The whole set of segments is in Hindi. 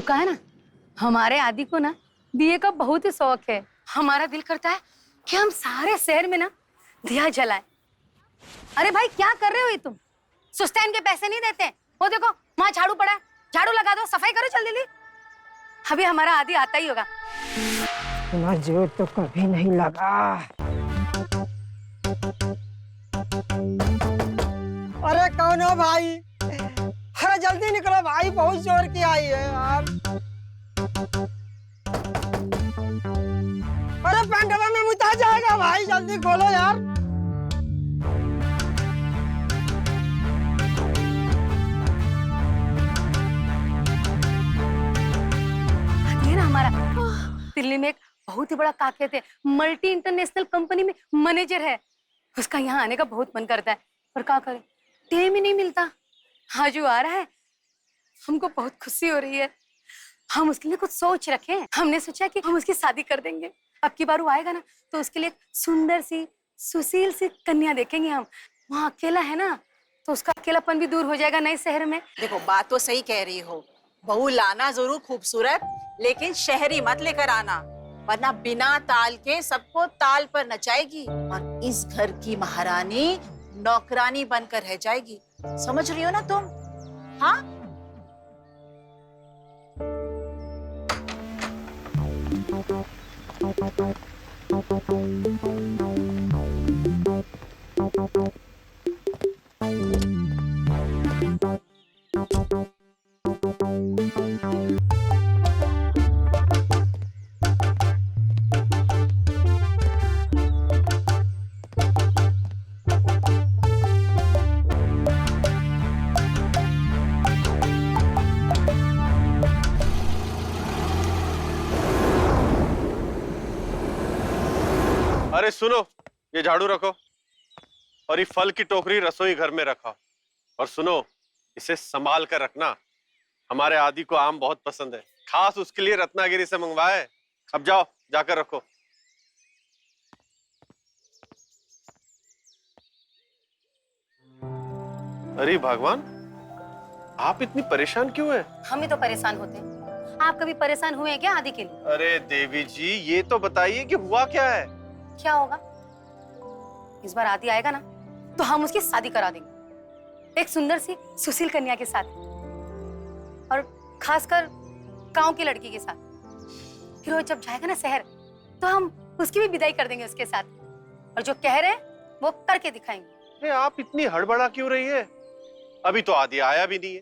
कहा है ना, हमारे आदि को ना दिए का बहुत ही शौक है। हमारा दिल करता है कि हम सारे शहर में ना दिया जलाएं। अरे भाई क्या कर रहे हो ये तुम? सुस्टैन के पैसे नहीं देते? वो देखो वहां झाड़ू पड़ा है, झाड़ू लगा दो, सफाई करो जल्दी। अभी हमारा आदि आता ही होगा। इतना जोर तो कभी नहीं लगा। अरे कौन हो भाई? अरे जल्दी निकलो भाई, बहुत जोर की आई है यार। अरे पेंडवा में मुता जाएगा भाई, जल्दी खोलो यार। आदि है ना हमारा, दिल्ली में एक बहुत ही बड़ा काके थे, मल्टी इंटरनेशनल कंपनी में मैनेजर है। उसका यहाँ आने का बहुत मन करता है, पर क्या करे, टाइम ही नहीं मिलता। आज वो आ रहा है, हमको बहुत खुशी हो रही है। हम उसके लिए कुछ सोच रखे हैं। हमने सोचा कि हम उसकी शादी कर देंगे। अब की बार वो आएगा ना तो उसके लिए सुंदर सी सुशील सी कन्या देखेंगे हम। वहाँ अकेला है ना, तो उसका अकेलापन भी दूर हो जाएगा नए शहर में। देखो बात तो सही कह रही हो, बहू लाना जरूर खूबसूरत, लेकिन शहरी मत लेकर आना, वरना बिना ताल के सबको ताल पर नचाएगी और इस घर की महारानी नौकरानी बनकर रह जाएगी। समझ रही हो ना तुम? हाँ। अरे सुनो, ये झाड़ू रखो और ये फल की टोकरी रसोई घर में रखो। और सुनो, इसे संभाल कर रखना। हमारे आदि को आम बहुत पसंद है, खास उसके लिए रत्नागिरी से मंगवाए। अब जाओ, जाकर रखो। अरे भगवान, आप इतनी परेशान क्यों हैं? हम ही तो परेशान होते हैं। आप कभी परेशान हुए हैं क्या आदि के लिए? अरे देवी जी, ये तो बताइए कि हुआ क्या है? क्या होगा? इस बार आदि आएगा ना तो हम उसकी शादी करा देंगे एक सुंदर सी सुशील कन्या के साथ, और खासकर गांव की लड़की के साथ। फिर वो जब जाएगा ना शहर तो हम उसकी भी विदाई कर देंगे उसके साथ, और जो कह रहे हैं वो करके दिखाएंगे। अरे आप इतनी हड़बड़ा क्यों रही है? अभी तो आदि आया भी नहीं है,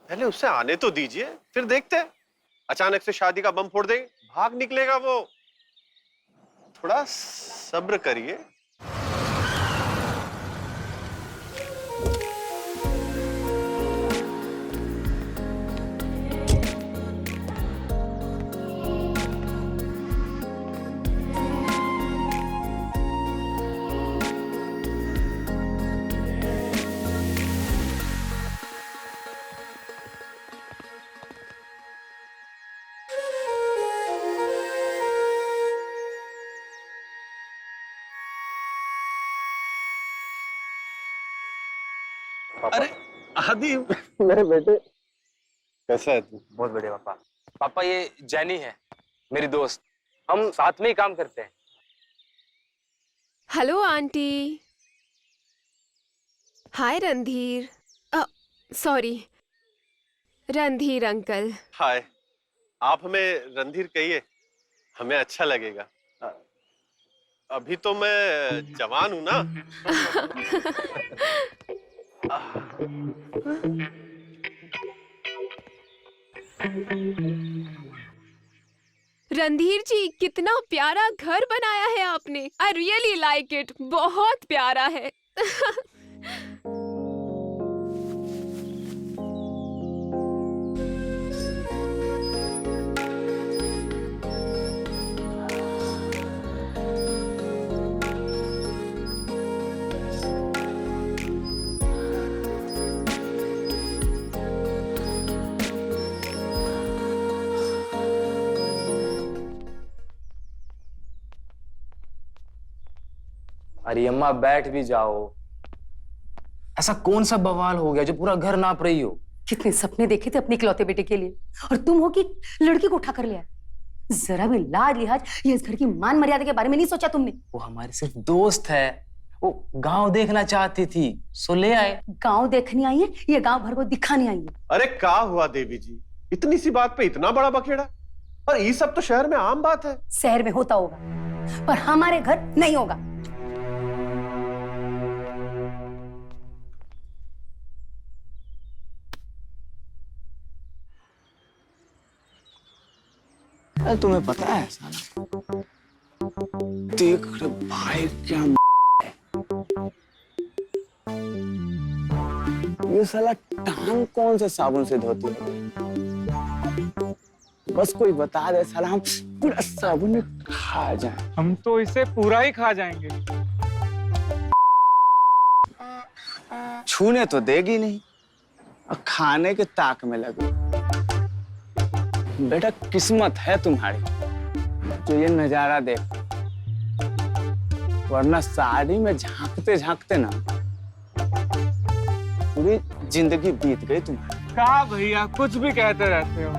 पहले उसे आने तो दीजिए, फिर देखते हैं। अचानक से शादी का बम फोड़ देंगे, भाग निकलेगा वो। थोड़ा सब्र करिए। अरे आदि, मेरे बेटे, कैसा है तू? बहुत बढ़िया पापा। पापा ये जैनी है, मेरी दोस्त, हम साथ में ही काम करते हैं। Hello aunty. Hi Randhir, sorry Randhir uncle. Hi, आप हमें रणधीर कहिए, हमें अच्छा लगेगा। अभी तो मैं जवान हूं ना। रणधीर जी, कितना प्यारा घर बनाया है आपने। आई रियली लाइक इट, बहुत प्यारा है। अरे अम्मा बैठ भी जाओ। ऐसा कौन सा बवाल हो गया जो पूरा घर नाप रही हो? कितने सपने देखे थे अपने इकलौते बेटे के लिए, और तुम हो कि लड़की को उठा कर लिया। जरा भी लाज लिहाज ये इस घर की मान मर्यादा के बारे में नहीं सोचा तुमने। वो हमारी सिर्फ दोस्त है, वो गांव देखना चाहती थी सो ले आए। गांव देखने आई है या गांव भर को दिखाने आई है? अरे क्या हुआ देवी जी, इतनी सी बात पे इतना बड़ा बखेड़ा? और ये सब तो शहर में आम बात है। शहर में होता होगा पर हमारे घर नहीं होगा। अरे तुम्हें पता है साला, देख रे भाई क्या है। ये साला टांग कौन से साबुन से धोती है? बस कोई बता दे साला, हम पूरा साबुन में खा जाए। हम तो इसे पूरा ही खा जाएंगे। छूने तो देगी नहीं और खाने के ताक में लगी। बेटा किस्मत है तुम्हारी जो ये नजारा देख, वरना साड़ी में झांकते झांकते ना पूरी जिंदगी बीत गई तुम्हारी। कहा भैया, कुछ भी कहते रहते हो।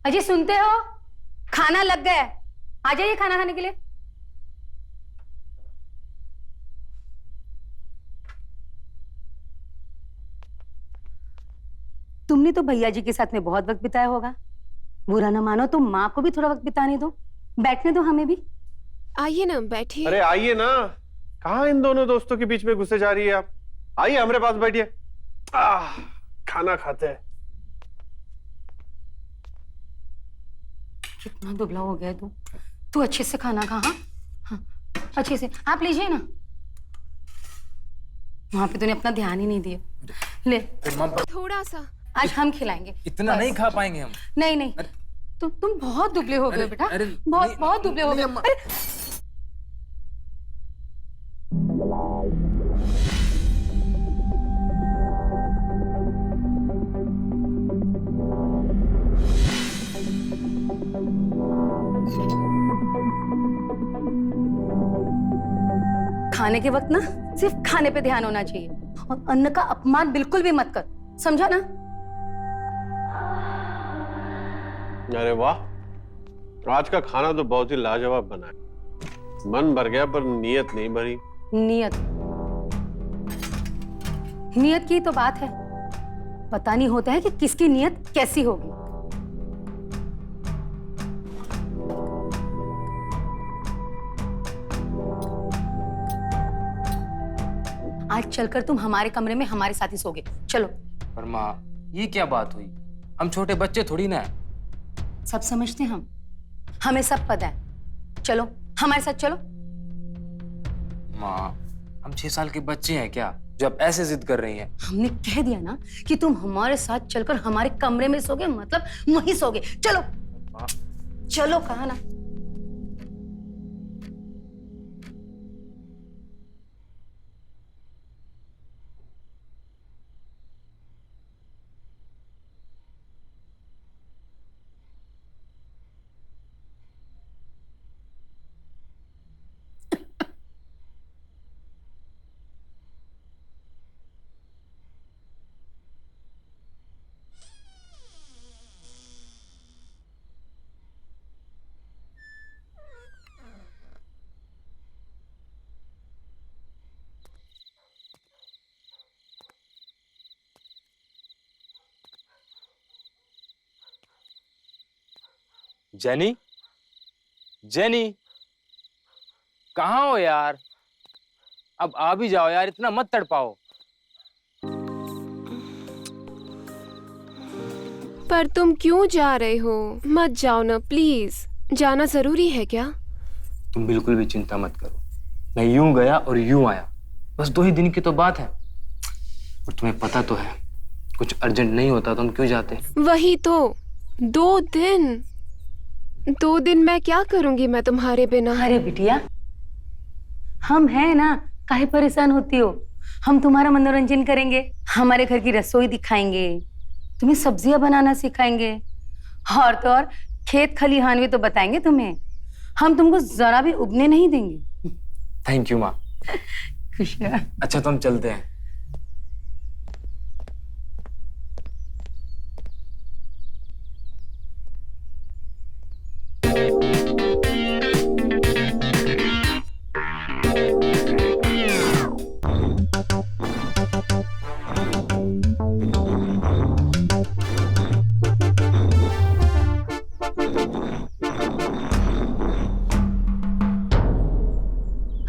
अजय सुनते हो? खाना लग गया है, आ जाइए खाना खाने के लिए। तुमने तो भैया जी के साथ में बहुत वक्त बिताया होगा, बुरा ना मानो तो माँ को भी थोड़ा वक्त बिताने दो, बैठने दो हमें भी। आइए ना, बैठिए। अरे आइए ना, कहाँ इन दोनों दोस्तों के बीच में घुसे जा रही है आप? आइए हमारे पास बैठिए, खाना खाते हैं। कितना दुबला हो गया तू अच्छे से खाना खा। हाँ, अच्छे से। आप लीजिए ना, वहां पे तूने अपना ध्यान ही नहीं दिया। ले थोड़ा सा। आज हम खिलाएंगे। इतना नहीं खा पाएंगे हम। नहीं तुम बहुत दुबले हो गए बेटा, बहुत दुबले हो गए। खाने के वक्त ना सिर्फ खाने पे ध्यान होना चाहिए, और अन्न का अपमान बिल्कुल भी मत कर, समझा ना? अरे वाह, आज का खाना तो बहुत ही लाजवाब बना है। मन भर गया पर नीयत नहीं भरी। नीयत की तो बात है, पता नहीं होता है कि किसकी नीयत कैसी होगी। आज चलकर तुम हमारे कमरे में हमारे साथ ही सोगे, चलो। पर माँ, ये क्या बात हुई? हम छोटे बच्चे थोड़ी ना है। सब समझते हैं हम, हमें सब पता है। चलो हमारे साथ चलो। माँ, हम 6 साल के बच्चे हैं क्या जो अब ऐसे जिद कर रही हैं? हमने कह दिया ना कि तुम हमारे साथ चलकर हमारे कमरे में सोगे, मतलब वहीं सोगे। चलो चलो, कहा ना। जेनी, जेनी, कहाँ हो यार? अब आ भी जाओ यार, इतना मत तड़पाओ। पर तुम क्यों जा रहे हो? मत जाओ ना प्लीज। जाना जरूरी है क्या? तुम बिल्कुल भी चिंता मत करो, मैं यूं गया और यूं आया, बस 2 ही दिन की तो बात है। और तुम्हें पता तो है, कुछ अर्जेंट नहीं होता तो हम क्यों जाते। वही तो, 2 दिन। 2 दिन मैं क्या करूंगी मैं तुम्हारे बिना। अरे बिटिया, हम हैं ना, काहे परेशान होती हो? हम तुम्हारा मनोरंजन करेंगे, हमारे घर की रसोई दिखाएंगे, तुम्हें सब्जियां बनाना सिखाएंगे, और तो और खेत खलिहान भी तो बताएंगे तुम्हें। हम तुमको जरा भी उबने नहीं देंगे। थैंक यू माँ। खुश रह। अच्छा तो हम चलते हैं।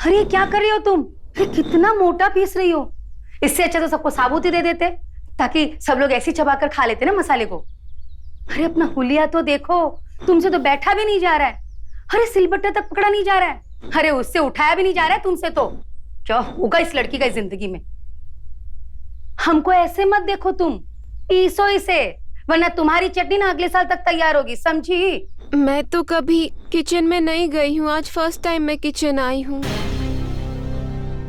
अरे क्या कर रही हो तुम? अरे कितना मोटा पीस रही हो। इससे अच्छा तो सबको साबुत ही दे देते, ताकि सब लोग ऐसे चबाकर खा लेते ना मसाले को। अरे अपना हुलिया तो देखो, तुमसे तो बैठा भी नहीं जा रहा है। अरे सिलबट्टा तक पकड़ा नहीं जा रहा है। अरे उससे उठाया भी नहीं जा रहा है तुमसे। तो क्या होगा इस लड़की का जिंदगी में? हमको ऐसे मत देखो तुम, पीसो इसे, वरना तुम्हारी चटनी ना अगले साल तक तैयार होगी, समझी? मैं तो कभी किचन में नहीं गई हूँ, आज फर्स्ट टाइम मैं किचन आई हूँ।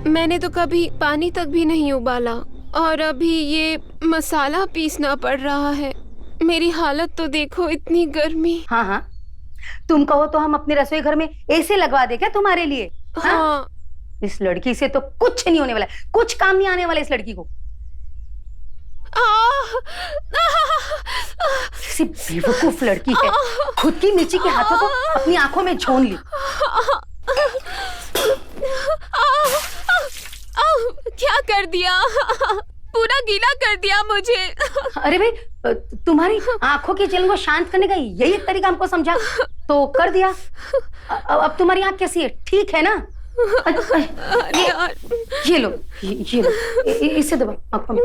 मैंने तो कभी पानी तक भी नहीं उबाला, और अभी ये मसाला पीसना पड़ रहा है। मेरी हालत तो देखो, इतनी गर्मी। हाँ हाँ, तुम कहो तो हम अपने रसोई घर में एसी लगवा दे क्या तुम्हारे लिए? हाँ। इस लड़की से तो कुछ नहीं होने वाला, कुछ काम नहीं आने वाला इस लड़की को। किसी बेवकूफ लड़की है, खुद की मिर्ची के हाथों को अपनी आंखों में झोन ली। क्या कर दिया? पूरा गीला कर दिया मुझे। अरे भाई, तुम्हारी आंखों की जलन को शांत करने का यही एक तरीका हमको समझा तो कर दिया। अब तुम्हारी आंख कैसी है? ठीक है ना? ये लो, ये लो, इसे दबा आंखों में।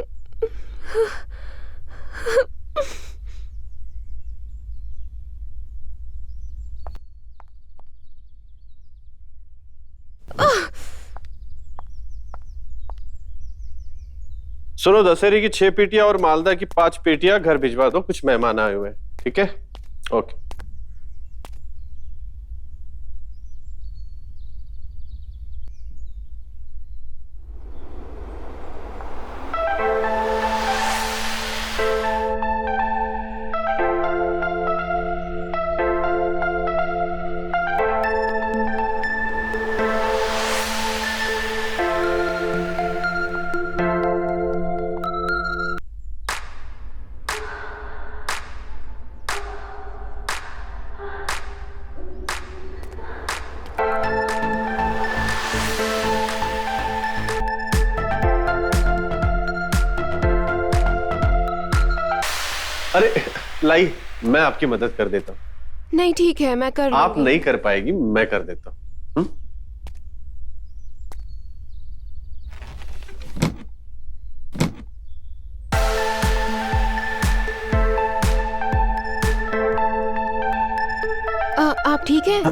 सुनो, दशहरी की 6 पेटियां और मालदा की 5 पेटियां घर भिजवा दो, कुछ मेहमान आए हुए हैं। ठीक है, ओके। अरे लाई, मैं आपकी मदद कर देता हूँ। नहीं ठीक है, मैं कर आप लूंगी। नहीं कर पाएगी, मैं कर देता हूँ। आप ठीक है?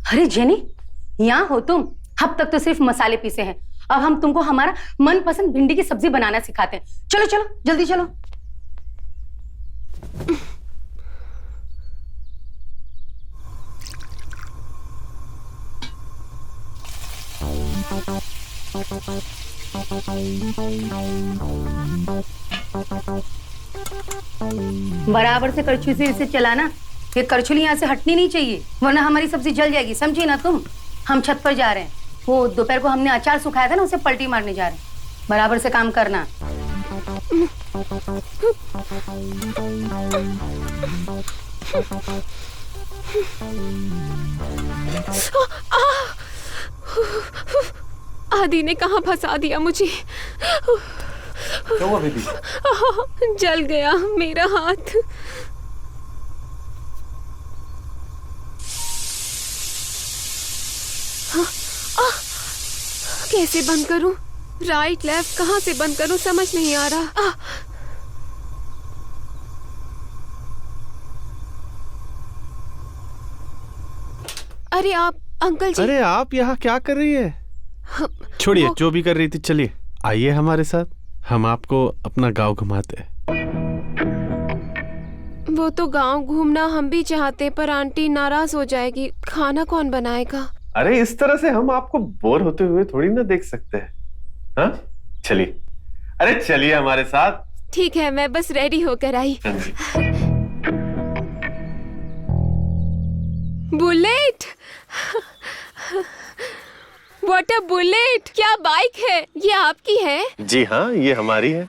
अरे जेनी, यहाँ हो तुम? अब तक तो सिर्फ मसाले पीसे हैं, अब हम तुमको हमारा मनपसंद भिंडी की सब्जी बनाना सिखाते हैं। चलो चलो जल्दी चलो। बराबर से करछुल से इसे चलाना, ये करछुली यहाँ से हटनी नहीं चाहिए, वरना हमारी सब्जी जल जाएगी, समझी ना तुम? हम छत पर जा रहे हैं, वो दोपहर को हमने अचार सुखाया था ना, उसे पलटी मारने जा रहे हैं। बराबर से काम करना। आदि ने कहाँ फंसा दिया मुझे। क्या हुआ बेबी? जल गया मेरा हाथ। कैसे बंद करूं? राइट लेफ्ट कहाँ से बंद करूं समझ नहीं आ रहा। अरे आप अंकल जी। अरे आप यहाँ क्या कर रही है? छोड़िए जो भी कर रही थी, चलिए आइए हमारे साथ, हम आपको अपना गांव घुमाते हैं। वो तो गांव घूमना हम भी चाहते, पर आंटी नाराज हो जाएगी। खाना कौन बनाएगा? अरे इस तरह से हम आपको बोर होते हुए थोड़ी ना देख सकते हैं। हाँ चलिए, अरे चलिए हमारे साथ। ठीक है, मैं बस रेडी होकर आई। Bullet, what a bullet! क्या बाइक है ये? आपकी है? जी हाँ, ये हमारी है।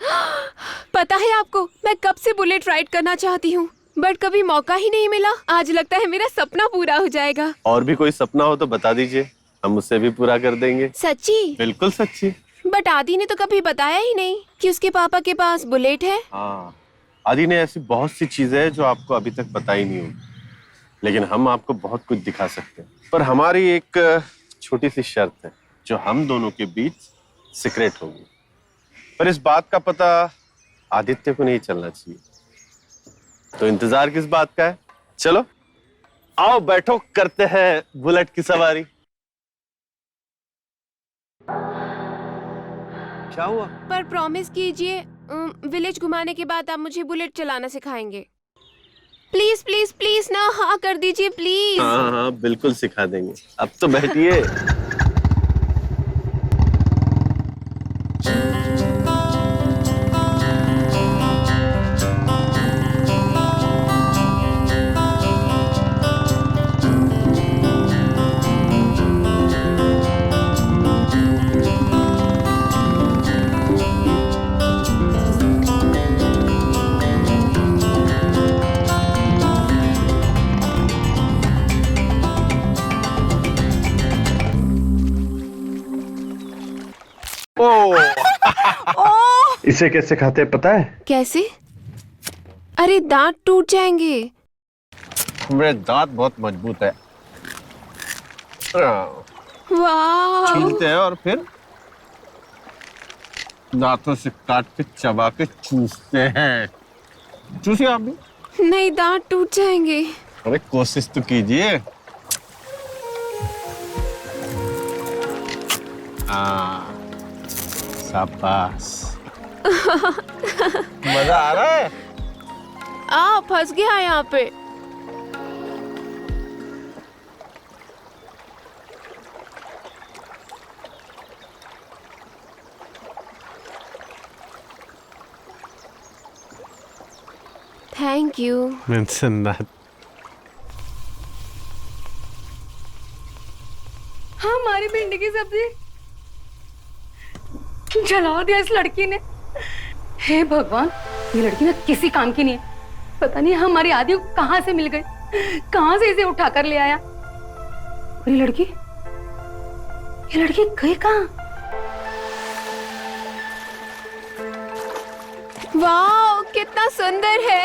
पता है आपको, मैं कब से बुलेट राइड करना चाहती हूँ, बट कभी मौका ही नहीं मिला। आज लगता है मेरा सपना पूरा हो जाएगा। और भी कोई सपना हो तो बता दीजिए, हम उसे भी पूरा कर देंगे। सच्ची? बिल्कुल सच्ची। बट आदि ने तो कभी बताया ही नहीं कि उसके पापा के पास बुलेट है। हाँ, आदि ने ऐसी बहुत सी चीजें हैं जो आपको अभी तक पता ही नहीं होगी, लेकिन हम आपको बहुत कुछ दिखा सकते हैं। पर हमारी एक छोटी सी शर्त है जो हम दोनों के बीच सीक्रेट होगी। पर इस बात का पता आदित्य को नहीं चलना चाहिए। तो इंतजार किस बात का है? चलो आओ बैठो, करते हैं बुलेट की सवारी। क्या हुआ? पर प्रॉमिस कीजिए, विलेज घुमाने के बाद आप मुझे बुलेट चलाना सिखाएंगे। प्लीज प्लीज प्लीज ना, हाँ कर दीजिए प्लीज। हाँ हाँ बिल्कुल सिखा देंगे। अब तो बैठिए। इसे कैसे खाते हैं पता है? कैसे? अरे दांत टूट जाएंगे। मेरे दांत बहुत मजबूत है। वाह! छीलते हैं और फिर दांतों से काट के चबा के चूसते हैं। चूसिए आप भी। नहीं, दांत टूट जाएंगे। अरे कोशिश तो कीजिए। शाबाश। मजा आ रहा है? फंस गया यहाँ पे। Thank you. Mention that. हाँ, हमारी भिंडी की सब्जी जला दिया इस लड़की ने। हे भगवान, ये लड़की ना किसी काम की नहीं है। पता नहीं हमारी आदि को कहाँ से मिल गई, कहाँ से इसे उठा कर ले आया। और ये लड़की गई कहाँ? वाह, कितना सुंदर है।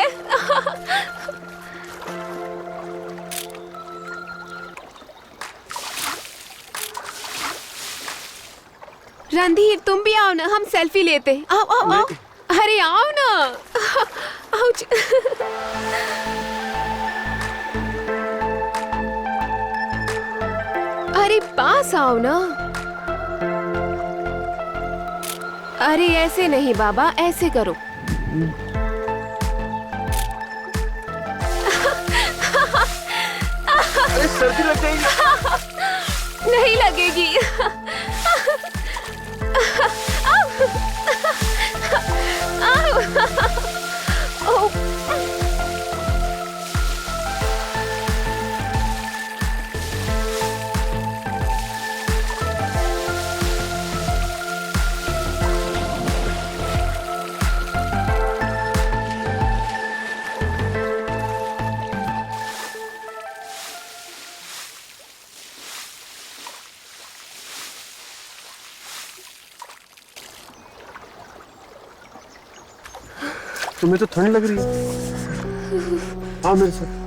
रणधीर, तुम भी आओ ना, हम सेल्फी लेते। आओ आओ आओ। अरे आओ ना। आउच। अरे पास आओ ना। अरे ऐसे नहीं बाबा, ऐसे करो। अरे सर्दी लग जाएगी। नहीं लगेगी। तुम्हें तो ठंड लग रही है। आओ मेरे साथ।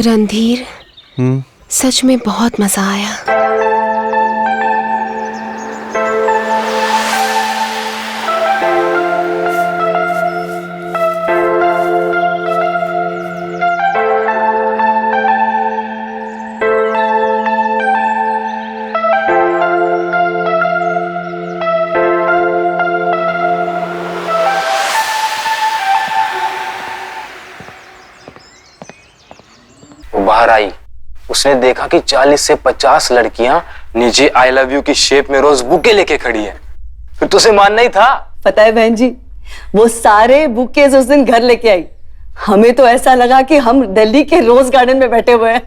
रणधीर, सच में बहुत मजा आया। वो बाहर आई, उसने देखा कि 40 से 50 लड़कियां नीचे आई लव यू की शेप में रोज बुके लेके खड़ी है। फिर तो उसे मानना ही था। पता है बहन जी, वो सारे बुकेज उस दिन घर लेके आई। हमें तो ऐसा लगा कि हम दिल्ली के रोज गार्डन में बैठे हुए हैं।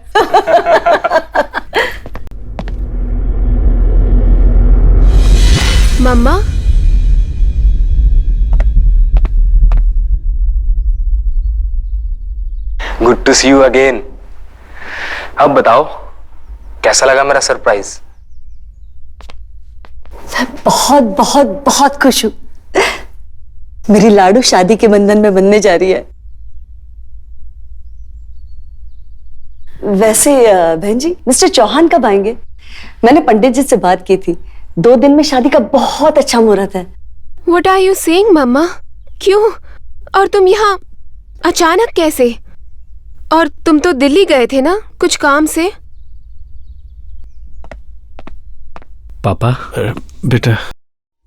Mamma, good to see you again. अब बताओ कैसा लगा मेरा सरप्राइज? मैं बहुत बहुत बहुत खुश हूं। मेरी लाडू शादी के बंधन में बनने जा रही है। वैसे बहन जी, मिस्टर चौहान कब आएंगे? मैंने पंडित जी से बात की थी, 2 दिन में शादी का बहुत अच्छा मुहूर्त है। व्हाट आर यू सेइंग मम्मा? क्यों? और तुम यहाँ अचानक कैसे? और तुम तो दिल्ली गए थे ना कुछ काम से? पापा, बेटा।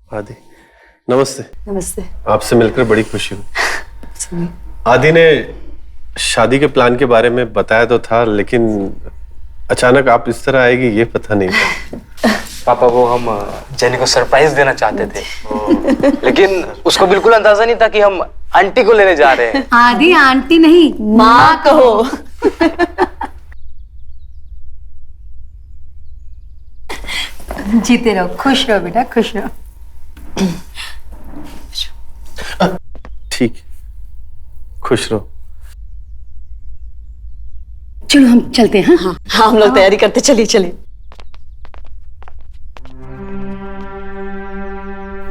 आदि, नमस्ते। नमस्ते। आपसे मिलकर बड़ी खुशी हुई। आदि ने शादी के प्लान के बारे में बताया तो था, लेकिन अचानक आप इस तरह आएगी ये पता नहीं था। पापा, वो हम जेनी को सरप्राइज देना चाहते थे, लेकिन उसको बिल्कुल अंदाजा नहीं था कि हम आंटी को लेने जा रहे हैं। आदि आंटी नहीं, माँ कहो। जीते रहो, खुश रहो बेटा, खुश रहो। ठीक, खुश रहो। चलो हम चलते हैं। हाँ, हाँ, हम लोग तैयारी करते, चलिए चलिए।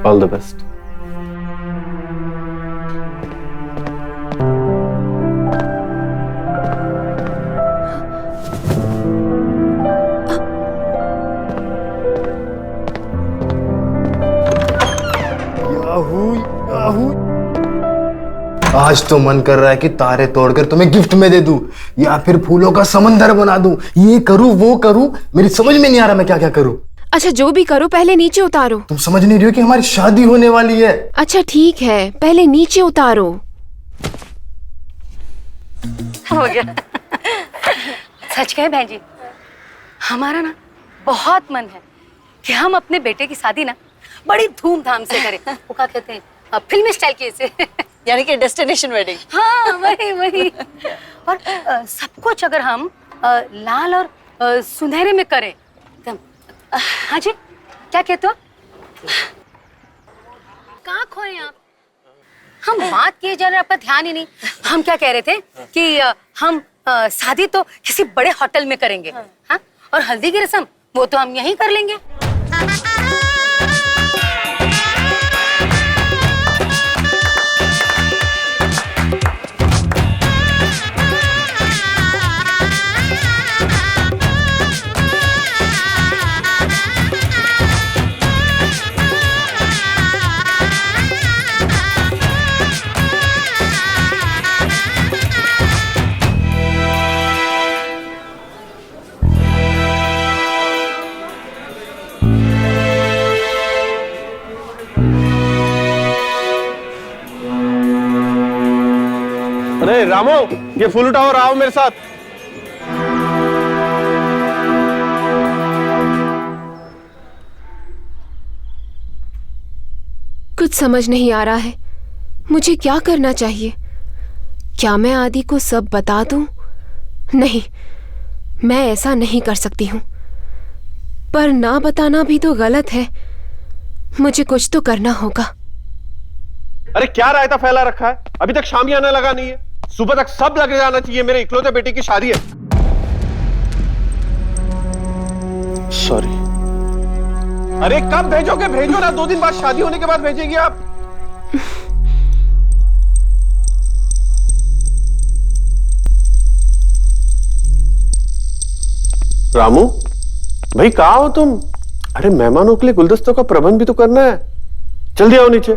All the best. आज तो मन कर रहा है कि तारे तोड़कर तुम्हें गिफ्ट में दे दूं या फिर फूलों का समंदर बना दूं। ये करूं वो करूं, मेरी समझ में नहीं आ रहा मैं क्या क्या करूं। अच्छा, जो भी करो पहले नीचे उतारो। तुम समझ नहीं रही हो कि हमारी शादी होने वाली है। अच्छा ठीक है, पहले नीचे उतारो। हो गया। सच कहे बहन जी, हमारा ना बहुत मन है कि हम अपने बेटे की शादी ना बड़ी धूमधाम से करें। वो क्या कहते हैं, फिल्मी स्टाइल की से। यानी कि डेस्टिनेशन वेडिंग। हाँ, वही वही। और सब कुछ अगर हम लाल और सुनहरे में करें। हाँ जी, क्या कहते हो? कहाँ खोए आप? हम बात किए जा रहे, आपका ध्यान ही नहीं। हम क्या कह रहे थे कि हम शादी तो किसी बड़े होटल में करेंगे। हाँ, और हल्दी की रस्म वो तो हम यहीं कर लेंगे। अरे रामो, ये फूल उठाओ और आओ मेरे साथ। कुछ समझ नहीं आ रहा है, मुझे क्या करना चाहिए। क्या मैं आदि को सब बता दूं? नहीं, मैं ऐसा नहीं कर सकती हूँ। पर ना बताना भी तो गलत है। मुझे कुछ तो करना होगा। अरे क्या रायता फैला रखा है? अभी तक शाम ही आने लगा नहीं है। सुबह तक सब लग जाना चाहिए। मेरे इकलौते बेटे की शादी है। सॉरी। अरे कब भेजोगे? भेजो ना, 2 दिन बाद शादी होने के बाद भेजेगी आप। रामू भाई कहाँ हो तुम? अरे मेहमानों के लिए गुलदस्तों का प्रबंध भी तो करना है, जल्दी आओ नीचे।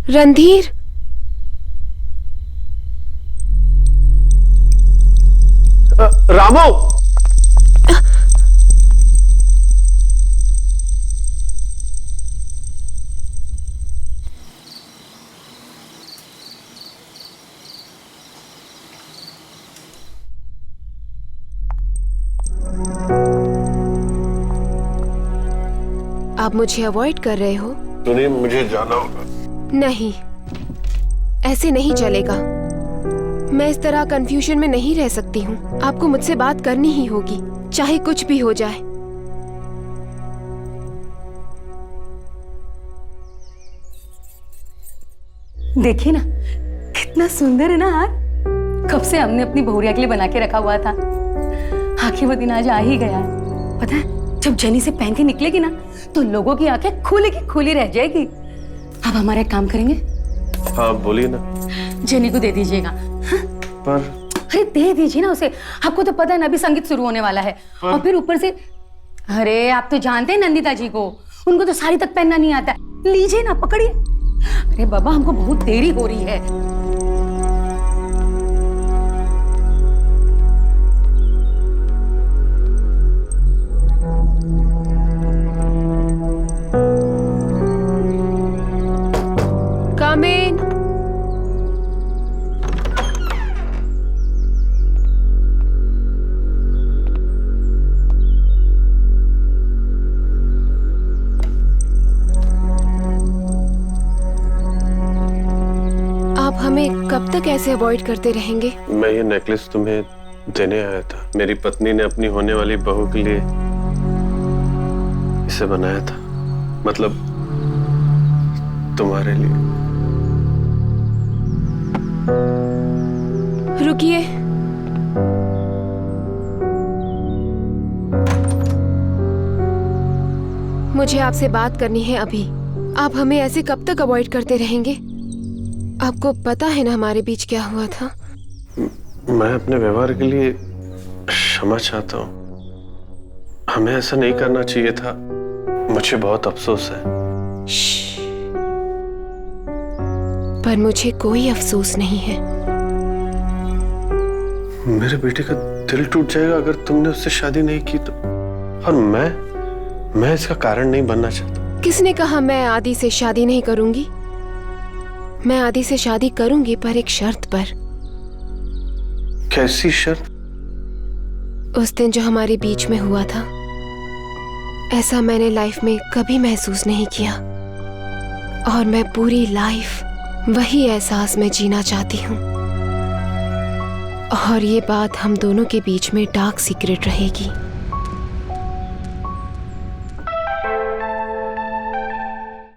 रणधीर, रामू आप मुझे अवॉइड कर रहे हो? सुनिए, मुझे जाना होगा। नहीं, ऐसे नहीं चलेगा। मैं इस तरह कंफ्यूजन में नहीं रह सकती हूँ। आपको मुझसे बात करनी ही होगी, चाहे कुछ भी हो जाए। देखिए ना कितना सुंदर है ना हार। कब से हमने अपनी बहुरिया के लिए बना के रखा हुआ था, आखिर वो दिन आज आ ही गया है। पता है जब जेनी से पहन के निकलेगी ना तो लोगों की आंखें खुली की खुली रह जाएगी। अब हमारा एक काम करेंगे। हाँ बोलिए ना। जेनी को दे दीजिएगा। हाँ? पर अरे दे दीजिए ना उसे। आपको तो पता है ना अभी संगीत शुरू होने वाला है। और फिर ऊपर से अरे आप तो जानते हैं नंदिता जी को, उनको तो साड़ी तक पहनना नहीं आता। लीजिए ना, पकड़िए। अरे बाबा हमको बहुत देरी हो रही है। Come in. आप हमें कब तक ऐसे अवॉइड करते रहेंगे? मैं ये नेकलेस तुम्हें देने आया था। मेरी पत्नी ने अपनी होने वाली बहू के लिए इसे बनाया था, मतलब तुम्हारे लिए। रुकिए, मुझे आपसे बात करनी है अभी। आप हमें ऐसे कब तक अवॉइड करते रहेंगे? आपको पता है ना हमारे बीच क्या हुआ था? मैं अपने व्यवहार के लिए क्षमा चाहता हूँ। हमें ऐसा नहीं करना चाहिए था। मुझे बहुत अफसोस है। पर मुझे कोई अफसोस नहीं है। मेरे बेटे का दिल टूट जाएगा अगर तुमने उससे शादी नहीं की तो। और मैं इसका कारण नहीं बनना चाहता। किसने कहा मैं आदि से शादी नहीं करूंगी? मैं आदि से शादी करूंगी, पर एक शर्त पर। कैसी शर्त? उस दिन जो हमारे बीच में हुआ था, ऐसा मैंने लाइफ में कभी महसूस नहीं किया। और मैं पूरी लाइफ वही एहसास में जीना चाहती हूँ। और ये बात हम दोनों के बीच में डार्क सीक्रेट रहेगी।